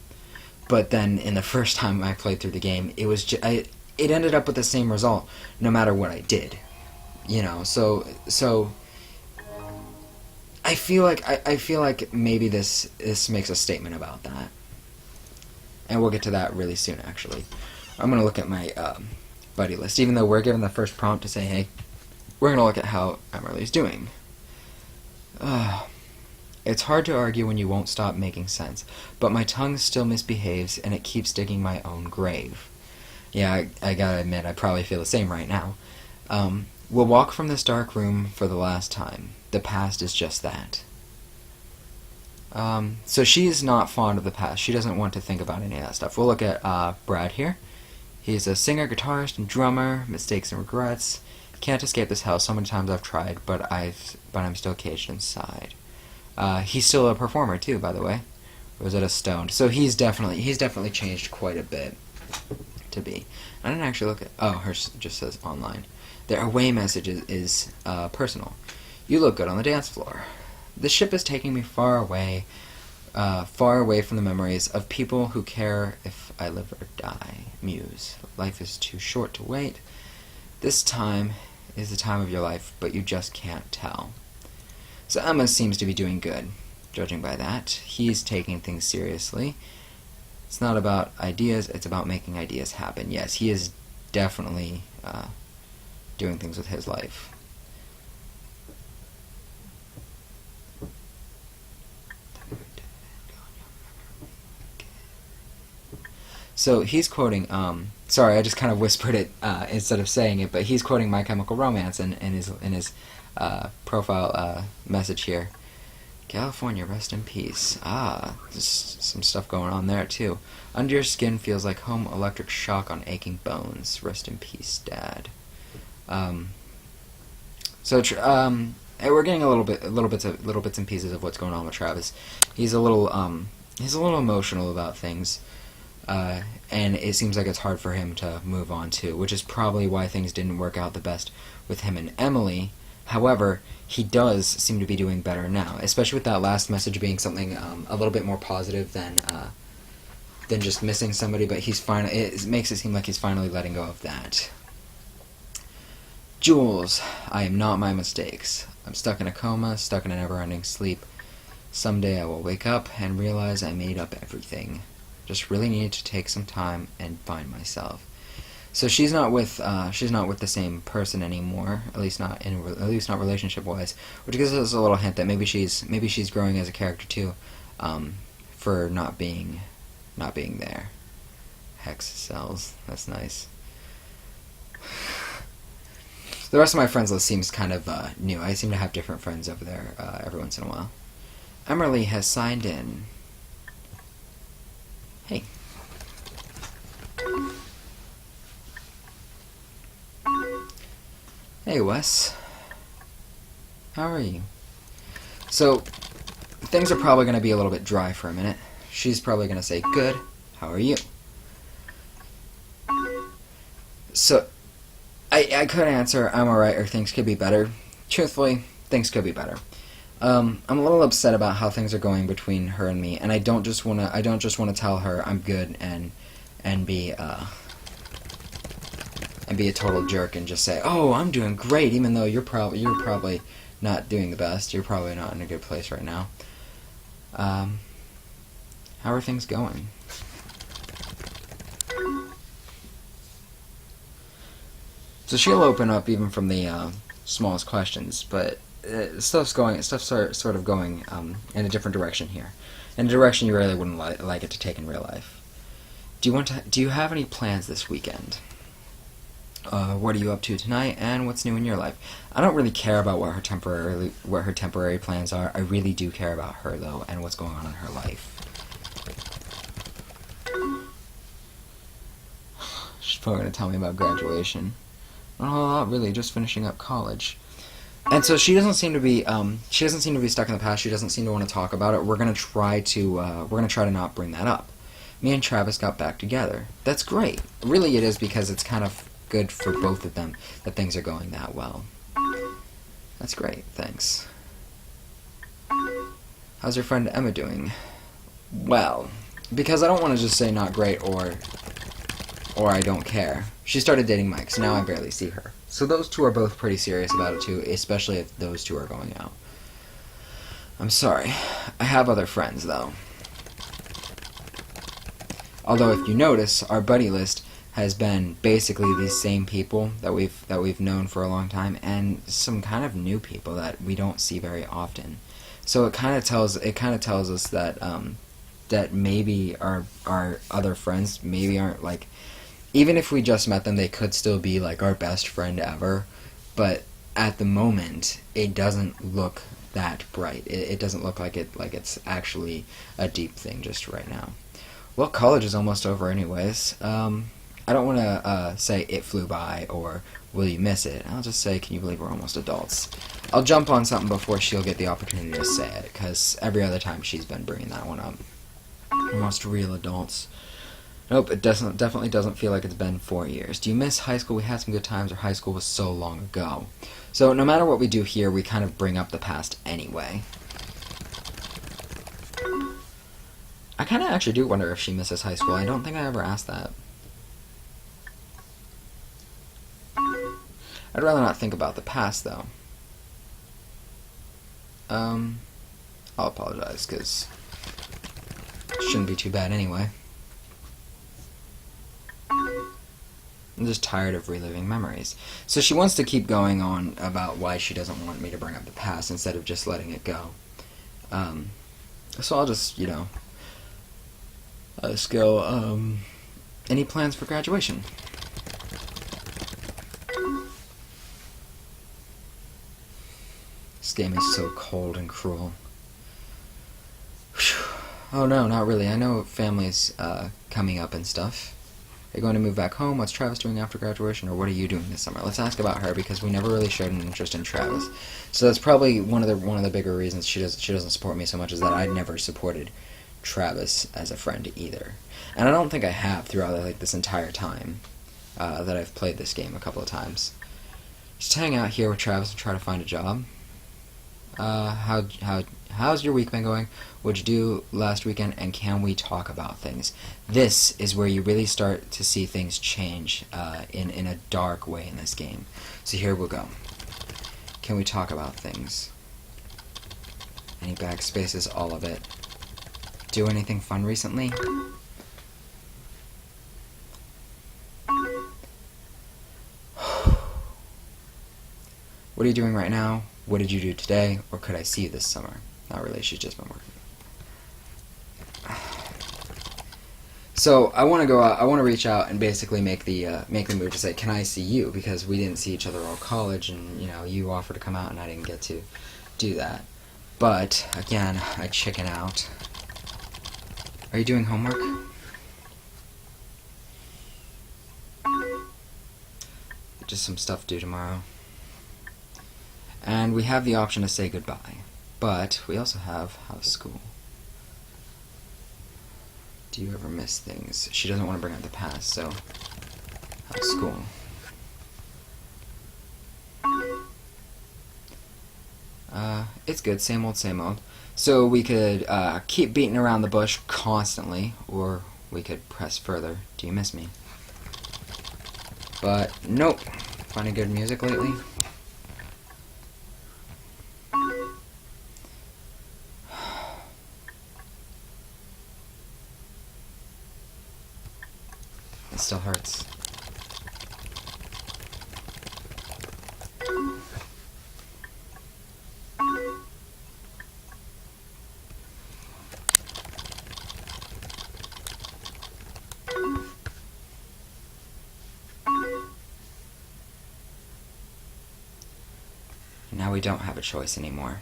But then, in the first time I played through the game, it was it ended up with the same result, no matter what I did. You know, so I feel like maybe this makes a statement about that, and we'll get to that really soon. Actually, I'm gonna look at my buddy list, even though we're given the first prompt to say, "Hey, we're gonna look at how Emerly's doing." It's hard to argue when you won't stop making sense, but my tongue still misbehaves and it keeps digging my own grave. Yeah, I gotta admit, I probably feel the same right now. We'll walk from this dark room for the last time. The past is just that. So she's not fond of the past. She doesn't want to think about any of that stuff. We'll look at Brad here. He's a singer, guitarist, and drummer. Mistakes and regrets. Can't escape this hell. So many times I've tried, but I'm still caged inside. He's still a performer too, by the way. Rosetta Stone. So he's definitely changed quite a bit to be. I didn't actually look at. Oh, hers just says online. Their away message is personal. You look good on the dance floor. The ship is taking me far away from the memories of people who care if I live or die. Muse. Life is too short to wait. This time is the time of your life, but you just can't tell. So Emma seems to be doing good, judging by that. He's taking things seriously. It's not about ideas, it's about making ideas happen. Yes, he is definitely doing things with his life. So he's quoting, sorry, I just kind of whispered it instead of saying it, but he's quoting My Chemical Romance in his profile message here. California, rest in peace. There's some stuff going on there too. Under your skin feels like home, electric shock on aching bones. Rest in peace, Dad. And we're getting little bits and pieces of what's going on with Travis. He's a little emotional about things, and it seems like it's hard for him to move on too, which is probably why things didn't work out the best with him and Emily. However, he does seem to be doing better now, especially with that last message being something a little bit more positive than just missing somebody. But it makes it seem like he's finally letting go of that. Jules, I am not my mistakes. I'm stuck in a coma, stuck in a never-ending sleep. Someday I will wake up and realize I made up everything. Just really needed to take some time and find myself. So she's not with the same person anymore, at least not relationship-wise, which gives us a little hint that maybe she's growing as a character too, for not being there. Hex cells, that's nice. The rest of my friends list seems kind of new. I seem to have different friends over there every once in a while. Emerly has signed in. Hey. Hey, Wes. How are you? So, things are probably going to be a little bit dry for a minute. She's probably going to say, good, how are you? So, I could answer, I'm alright, or things could be better. Truthfully, things could be better. I'm a little upset about how things are going between her and me, and I don't just want to tell her I'm good and be a total jerk and just say, oh, I'm doing great, even though you're probably not doing the best. You're probably not in a good place right now. How are things going? So she'll open up even from the smallest questions, but stuff's sort of going in a different direction here, in a direction you really wouldn't like it to take in real life. Do you have any plans this weekend? What are you up to tonight, and what's new in your life? I don't really care about what her temporary plans are. I really do care about her though, and what's going on in her life. She's probably gonna tell me about graduation. Not really, just finishing up college. And so she doesn't seem to be stuck in the past. She doesn't seem to want to talk about it. We're gonna try to not bring that up. Me and Travis got back together. That's great. Really, it is, because it's kind of good for both of them that things are going that well. That's great, thanks. How's your friend Emma doing? Well, because I don't want to just say not great or I don't care. She started dating Mike, so now I barely see her. So those two are both pretty serious about it too, especially if those two are going out. I'm sorry. I have other friends though. Although if you notice, our buddy list has been basically these same people that we've known for a long time, and some kind of new people that we don't see very often. So it kind of tells us that that maybe our other friends maybe aren't like, even if we just met them, they could still be like our best friend ever. But at the moment, it doesn't look that bright. It doesn't look like it's actually a deep thing just right now. Well, college is almost over anyways. I don't want to say it flew by or will you miss it. I'll just say, can you believe we're almost adults? I'll jump on something before she'll get the opportunity to say it, because every other time she's been bringing that one up. Almost real adults. Nope, it definitely doesn't feel like it's been 4 years. Do you miss high school? We had some good times, or high school was so long ago. So no matter what we do here, we kind of bring up the past anyway. I kind of actually do wonder if she misses high school. I don't think I ever asked that. I'd rather not think about the past, though. I'll apologize, because it shouldn't be too bad anyway. I'm just tired of reliving memories. So she wants to keep going on about why she doesn't want me to bring up the past instead of just letting it go. So I'll just, go, any plans for graduation? This game is so cold and cruel. Whew. Oh no, not really. I know family's coming up and stuff. Are you going to move back home? What's Travis doing after graduation? Or what are you doing this summer? Let's ask about her, because we never really showed an interest in Travis. So that's probably one of the bigger reasons she doesn't support me so much, is that I never supported Travis as a friend either. And I don't think I have throughout this entire time that I've played this game a couple of times. Just hang out here with Travis and try to find a job. How's your week been going? What'd you do last weekend? And can we talk about things? This is where you really start to see things change in a dark way in this game. So here we'll go. Can we talk about things? Any backspaces? All of it. Do anything fun recently? What are you doing right now? What did you do today? Or could I see you this summer? Not really, she's just been working. So I want to go out, I want to reach out and basically make the move to say, can I see you? Because we didn't see each other all college, and you offered to come out and I didn't get to do that. But again, I chicken out. Are you doing homework? Just some stuff due tomorrow. And we have the option to say goodbye. But we also have how's school. Do you ever miss things? She doesn't want to bring up the past, so how's school? It's good, same old, same old. So we could keep beating around the bush constantly, or we could press further. Do you miss me? But nope. Finding good music lately? It still hurts. Now we don't have a choice anymore.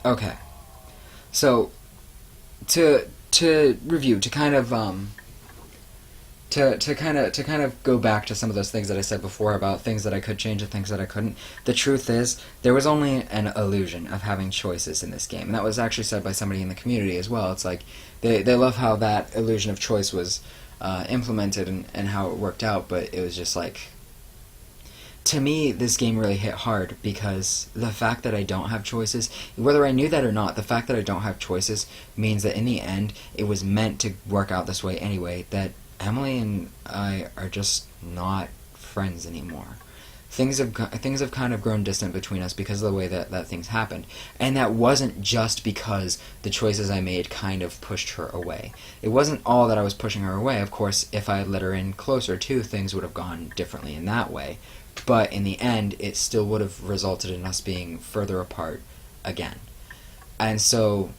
Okay, to review, to kind of to kind of go back to some of those things that I said before about things that I could change and things that I couldn't. The truth is, there was only an illusion of having choices in this game, and that was actually said by somebody in the community as well. It's like they love how that illusion of choice was implemented and how it worked out, but it was just like, to me, this game really hit hard because the fact that I don't have choices, whether I knew that or not, the fact that I don't have choices means that in the end, it was meant to work out this way anyway, that Emily and I are just not friends anymore. Things have kind of grown distant between us because of the way that things happened. And that wasn't just because the choices I made kind of pushed her away. It wasn't all that I was pushing her away. Of course, if I had let her in closer too, things would have gone differently in that way. But in the end, it still would have resulted in us being further apart again. And so,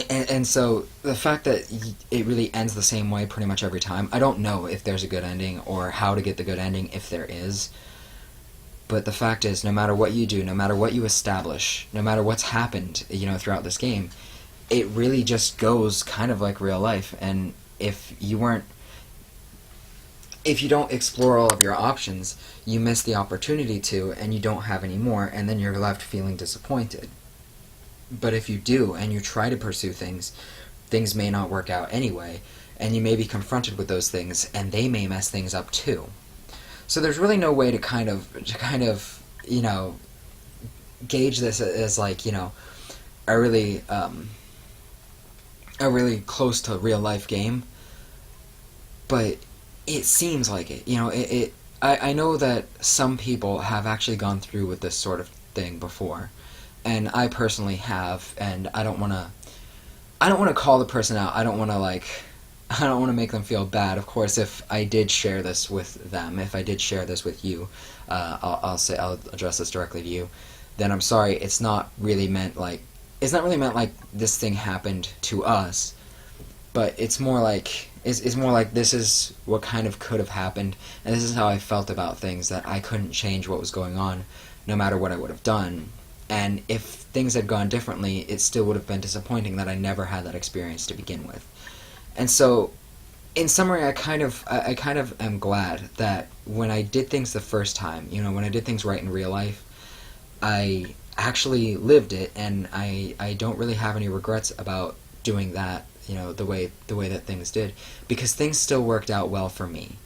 and so the fact that it really ends the same way pretty much every time, I don't know if there's a good ending or how to get the good ending if there is. But the fact is, no matter what you do, no matter what you establish, no matter what's happened, throughout this game, it really just goes kind of like real life. And if you don't explore all of your options, you miss the opportunity to, and you don't have any more, and then you're left feeling disappointed. But if you do, and you try to pursue things, things may not work out anyway, and you may be confronted with those things, and they may mess things up too. So there's really no way to kind of gauge this as like, a really close to real life game, but it seems like it. I know that some people have actually gone through with this sort of thing before, and I personally have, and I don't want to call the person out. I don't want to make them feel bad. Of course, if I did share this with them, if I did share this with you, I'll address this directly to you. Then I'm sorry. It's not really meant like this thing happened to us, but it's more like this is what kind of could have happened, and this is how I felt about things, that I couldn't change what was going on, no matter what I would have done. And if things had gone differently, it still would have been disappointing that I never had that experience to begin with. And so, in summary, I kind of am glad that when I did things the first time, when I did things right in real life, I actually lived it, and I don't really have any regrets about doing that, the way that things did, because things still worked out well for me.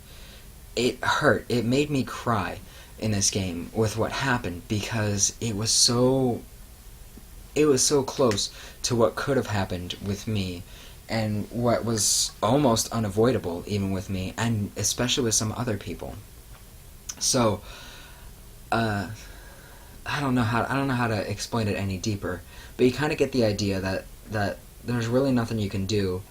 It hurt. It made me cry in this game with what happened, because it was so close to what could have happened with me, and what was almost unavoidable even with me, and especially with some other people. So I don't know how to explain it any deeper, but you kind of get the idea that there's really nothing you can do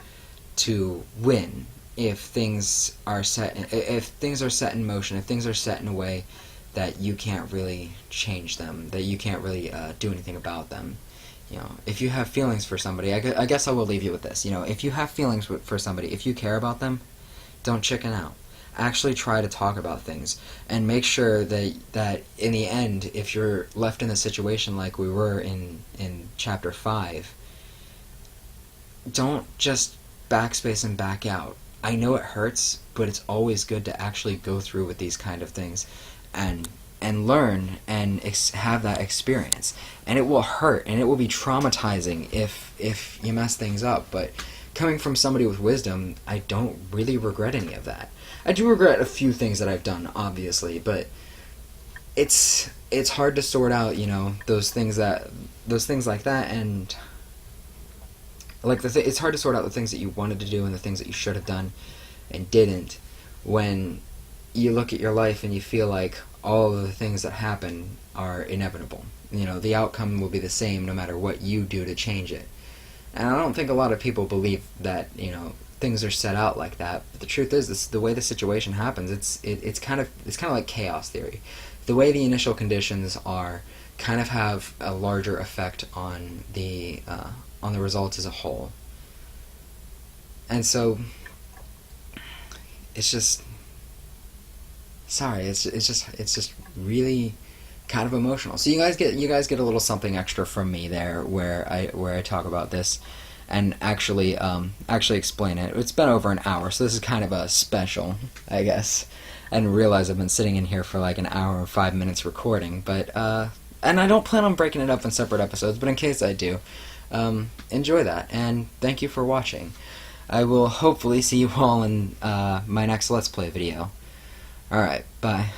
to win if things are set in motion, if things are set in a way that you can't really change them, that you can't really do anything about them. If you have feelings for somebody, I guess I will leave you with this. If you have feelings for somebody, if you care about them, don't chicken out. Actually try to talk about things, and make sure that in the end, if you're left in a situation like we were in Chapter 5, don't just backspace and back out. I know it hurts, but it's always good to actually go through with these kind of things and learn and have that experience. And it will hurt, and it will be traumatizing if you mess things up, but coming from somebody with wisdom, I don't really regret any of that. I do regret a few things that I've done, obviously, but it's hard to sort out, those things like that, and like it's hard to sort out the things that you wanted to do and the things that you should have done and didn't, when you look at your life and you feel like all of the things that happen are inevitable. The outcome will be the same no matter what you do to change it. And I don't think a lot of people believe that, things are set out like that. But the truth is, the way the situation happens, it's kind of like chaos theory. The way the initial conditions are kind of have a larger effect on the results as a whole. And so it's just it's just really kind of emotional. So you guys get a little something extra from me there, where I talk about this, and actually explain it. It's been over an hour, so this is kind of a special, I guess. And realize I've been sitting in here for like an hour and 5 minutes recording, but and I don't plan on breaking it up in separate episodes, but in case I do, enjoy that, and thank you for watching. I will hopefully see you all in my next Let's Play video. Alright, bye.